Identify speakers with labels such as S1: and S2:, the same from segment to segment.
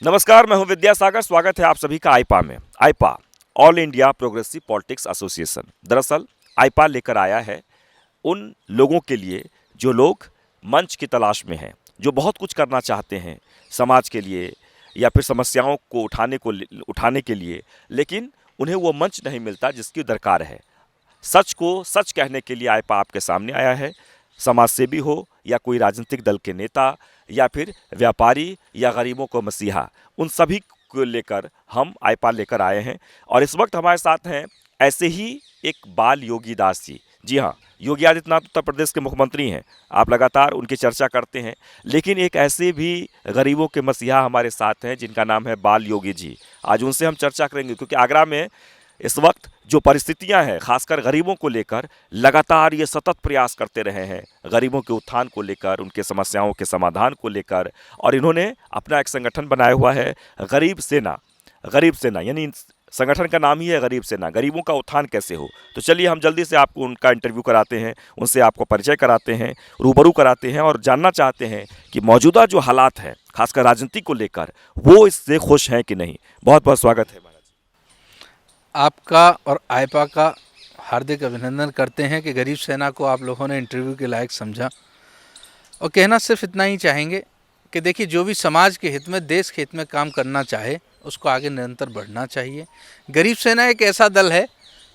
S1: नमस्कार, मैं हूं विद्यासागर। स्वागत है आप सभी का आईपा में। AIPA all India progressive politics association दरअसल आईपा लेकर आया है उन लोगों के लिए जो लोग मंच की तलाश में हैं, जो बहुत कुछ करना चाहते हैं समाज के लिए या फिर समस्याओं को उठाने के लिए, लेकिन उन्हें वो मंच नहीं मिलता जिसकी दरकार है। सच को सच कहने के लिए आईपा आपके सामने आया है। समाज सेवी हो या कोई राजनीतिक दल के नेता या फिर व्यापारी या गरीबों को मसीहा, उन सभी को लेकर हम आईपा लेकर आए हैं। और इस वक्त हमारे साथ हैं ऐसे ही एक बाल योगी दास जी। जी हाँ, योगी आदित्यनाथ उत्तर प्रदेश के मुख्यमंत्री हैं, आप लगातार उनकी चर्चा करते हैं, लेकिन एक ऐसे भी गरीबों के मसीहा हमारे साथ हैं जिनका नाम है बाल योगी जी। आज उनसे हम चर्चा करेंगे क्योंकि आगरा में इस वक्त जो परिस्थितियां हैं, खासकर गरीबों को लेकर, लगातार ये सतत प्रयास करते रहे हैं गरीबों के उत्थान को लेकर, उनके समस्याओं के समाधान को लेकर। और इन्होंने अपना एक संगठन बनाया हुआ है गरीब सेना। गरीब सेना यानी संगठन का नाम ही है गरीब सेना, गरीबों का उत्थान कैसे हो। तो चलिए हम जल्दी से आपको उनका इंटरव्यू कराते हैं, उनसे आपको परिचय कराते हैं, रूबरू कराते हैं और जानना चाहते हैं कि मौजूदा जो हालात हैं खासकर राजनीति को लेकर, वो इससे खुश हैं कि नहीं। बहुत बहुत स्वागत है।
S2: आपका और आईपा का हार्दिक अभिनंदन करते हैं कि गरीब सेना को आप लोगों ने इंटरव्यू के लायक समझा। और कहना सिर्फ इतना ही चाहेंगे कि देखिए, जो भी समाज के हित में, देश के हित में काम करना चाहे उसको आगे निरंतर बढ़ना चाहिए। गरीब सेना एक ऐसा दल है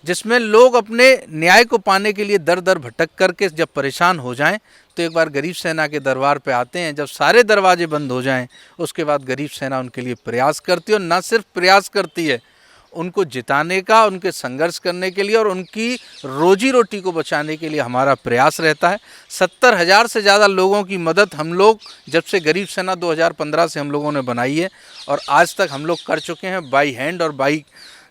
S2: जिसमें लोग अपने न्याय को पाने के लिए दर दर भटक करके जब परेशान हो जाएं तो एक बार गरीब सेना के दरबार पे आते हैं। जब सारे दरवाजे बंद हो जाएं उसके बाद गरीब सेना उनके लिए प्रयास करती है, और न सिर्फ प्रयास करती है, उनको जिताने का, उनके संघर्ष करने के लिए और उनकी रोजी रोटी को बचाने के लिए हमारा प्रयास रहता है। 70,000 से ज़्यादा लोगों की मदद हम लोग जब से गरीब सेना 2015 से हम लोगों ने बनाई है और आज तक हम लोग कर चुके हैं, बाई हैंड और बाई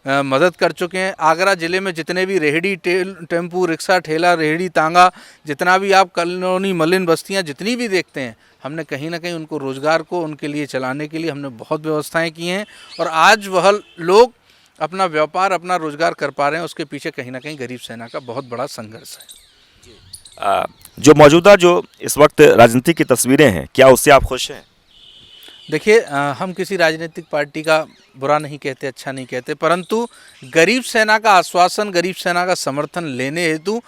S2: मदद कर चुके हैं। आगरा ज़िले में जितने भी रेहड़ी टेम्पू रिक्शा ठेला रेहड़ी तांगा, जितना भी आप कॉलोनी मलिन बस्तियाँ जितनी भी देखते हैं, हमने कहीं ना कहीं उनको रोज़गार को उनके लिए चलाने के लिए हमने बहुत व्यवस्थाएं की हैं। और आज वह लोग अपना व्यापार, अपना रोजगार कर पा रहे हैं, उसके पीछे कहीं ना कहीं गरीब सेना का बहुत बड़ा संघर्ष है।
S1: जो मौजूदा जो इस वक्त राजनीति की तस्वीरें हैं, क्या उससे आप खुश हैं?
S2: देखिए, हम किसी राजनीतिक पार्टी का बुरा नहीं कहते, अच्छा नहीं कहते, परंतु गरीब सेना का आश्वासन, गरीब सेना का समर्थन लेने हेतु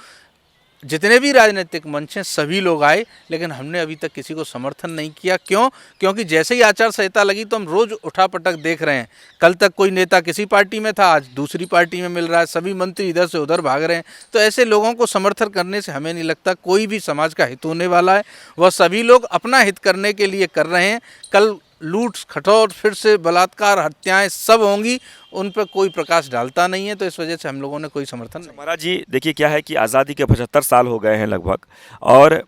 S2: जितने भी राजनीतिक मंच हैं सभी लोग आए, लेकिन हमने अभी तक किसी को समर्थन नहीं किया। क्यों? क्योंकि जैसे ही आचार संहिता लगी तो हम रोज़ उठापटक देख रहे हैं। कल तक कोई नेता किसी पार्टी में था, आज दूसरी पार्टी में मिल रहा है, सभी मंत्री इधर से उधर भाग रहे हैं। तो ऐसे लोगों को समर्थन करने से हमें नहीं लगता कोई भी समाज का हित होने वाला है। वह सभी लोग अपना हित करने के लिए कर रहे हैं। कल लूट खटौर, फिर से बलात्कार, हत्याएं सब होंगी, उन पर कोई प्रकाश डालता नहीं है। तो इस वजह से हम लोगों ने कोई समर्थन नहीं।
S1: महाराज जी, देखिए क्या है कि आज़ादी के 75 साल हो गए हैं लगभग, और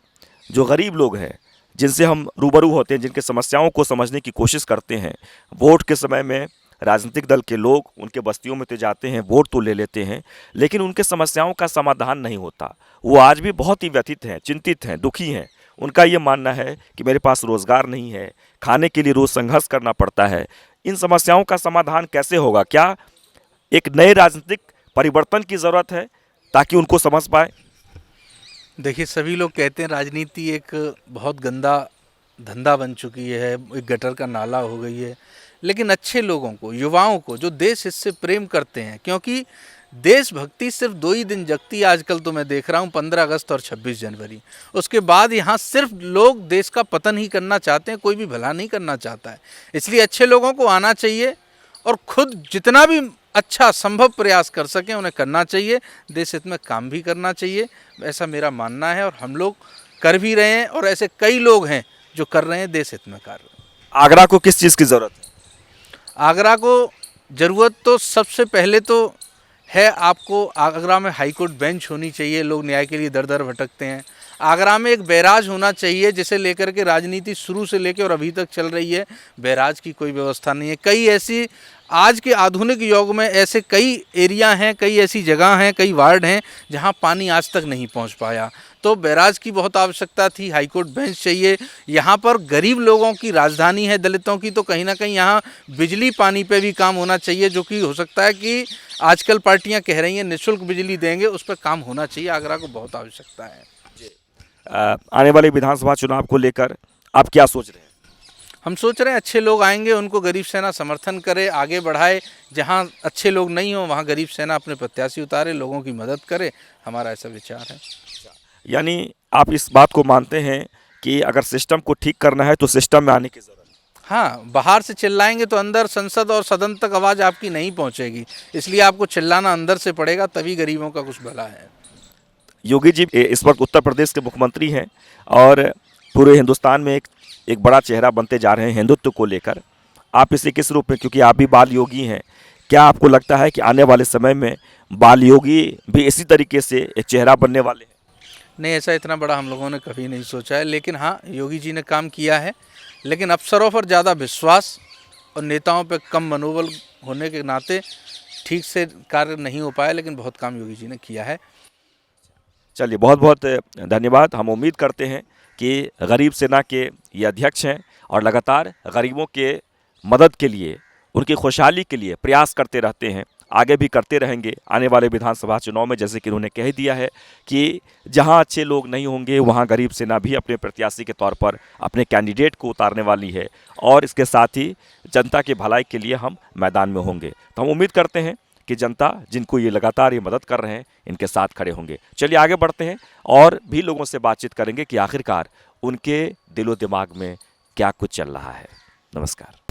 S1: जो गरीब लोग हैं जिनसे हम रूबरू होते हैं, जिनके समस्याओं को समझने की कोशिश करते हैं, वोट के समय में राजनीतिक दल के लोग उनके बस्तियों में तो जाते हैं, वोट तो ले लेते हैं, लेकिन उनके समस्याओं का समाधान नहीं होता। वो आज भी बहुत ही व्यथित हैं, चिंतित हैं, दुखी हैं। उनका ये मानना है कि मेरे पास रोज़गार नहीं है, खाने के लिए रोज़ संघर्ष करना पड़ता है। इन समस्याओं का समाधान कैसे होगा? क्या एक नए राजनीतिक परिवर्तन की ज़रूरत है ताकि उनको समझ पाए?
S2: देखिए, सभी लोग कहते हैं राजनीति एक बहुत गंदा धंधा बन चुकी है, एक गटर का नाला हो गई है, लेकिन अच्छे लोगों को, युवाओं को, जो देश इससे प्रेम करते हैं, क्योंकि देशभक्ति सिर्फ 2 ही दिन जगती है आजकल। तो मैं देख रहा हूँ 15 अगस्त और 26 जनवरी, उसके बाद यहाँ सिर्फ लोग देश का पतन ही करना चाहते हैं, कोई भी भला नहीं करना चाहता है। इसलिए अच्छे लोगों को आना चाहिए और खुद जितना भी अच्छा संभव प्रयास कर सकें उन्हें करना चाहिए, देश हित में काम भी करना चाहिए, ऐसा मेरा मानना है। और हम लोग कर भी रहे हैं और ऐसे कई लोग हैं जो कर रहे हैं देश हित में कार्य।
S1: आगरा को किस चीज़ की ज़रूरत है?
S2: आगरा को ज़रूरत तो सबसे पहले तो है, आपको आगरा में हाई कोर्ट बेंच होनी चाहिए। लोग न्याय के लिए दर दर भटकते हैं। आगरा में एक बैराज होना चाहिए, जिसे लेकर के राजनीति शुरू से लेकर और अभी तक चल रही है। बैराज की कोई व्यवस्था नहीं है। कई ऐसी आज के आधुनिक युग में ऐसे कई एरिया हैं, कई ऐसी जगह हैं, कई वार्ड हैं जहां पानी आज तक नहीं पहुंच पाया। तो बैराज की बहुत आवश्यकता थी, हाईकोर्ट बेंच चाहिए। यहाँ पर गरीब लोगों की राजधानी है दलितों की, तो कहीं ना कहीं यहाँ बिजली पानी पे भी काम होना चाहिए, जो कि हो सकता है कि आजकल पार्टियाँ कह रही हैं निःशुल्क बिजली देंगे, उस पर काम होना चाहिए। आगरा को बहुत आवश्यकता है।
S1: आने वाले विधानसभा चुनाव को लेकर आप क्या सोच रहे हैं?
S2: हम सोच रहे हैं अच्छे लोग आएंगे, उनको गरीब सेना समर्थन करे, आगे बढ़ाए। जहाँ अच्छे लोग नहीं हो वहाँ गरीब सेना अपने प्रत्याशी उतारे, लोगों की मदद करे। हमारा ऐसा विचार है।
S1: यानी आप इस बात को मानते हैं कि अगर सिस्टम को ठीक करना है तो सिस्टम में आने की ज़रूरत है।
S2: हाँ, बाहर से चिल्लाएंगे तो अंदर संसद और सदन तक आवाज़ आपकी नहीं पहुँचेगी, इसलिए आपको चिल्लाना अंदर से पड़ेगा, तभी गरीबों का कुछ भला है।
S1: योगी जी इस वक्त उत्तर प्रदेश के मुख्यमंत्री हैं और पूरे हिंदुस्तान में एक बड़ा चेहरा बनते जा रहे हैं हिंदुत्व को लेकर। आप इसे किस रूप में, क्योंकि आप भी बाल योगी हैं, क्या आपको लगता है कि आने वाले समय में बाल योगी भी इसी तरीके से एक चेहरा बनने वाले हैं?
S2: नहीं, ऐसा इतना बड़ा हम लोगों ने कभी नहीं सोचा है, लेकिन हाँ, योगी जी ने काम किया है, लेकिन अफसरों पर ज़्यादा विश्वास और नेताओं पर कम मनोबल होने के नाते ठीक से कार्य नहीं हो पाया, लेकिन बहुत काम योगी जी ने किया है।
S1: चलिए, बहुत बहुत धन्यवाद। हम उम्मीद करते हैं कि गरीब सेना के ये अध्यक्ष हैं और लगातार गरीबों के मदद के लिए, उनकी खुशहाली के लिए प्रयास करते रहते हैं, आगे भी करते रहेंगे। आने वाले विधानसभा चुनाव में जैसे कि उन्होंने कह दिया है कि जहां अच्छे लोग नहीं होंगे वहां गरीब सेना भी अपने प्रत्याशी के तौर पर अपने कैंडिडेट को उतारने वाली है और इसके साथ ही जनता की भलाई के लिए हम मैदान में होंगे। तो हम उम्मीद करते हैं कि जनता जिनको ये लगातार ये मदद कर रहे हैं इनके साथ खड़े होंगे। चलिए आगे बढ़ते हैं और भी लोगों से बातचीत करेंगे कि आखिरकार उनके दिलो दिमाग में क्या कुछ चल रहा है। नमस्कार।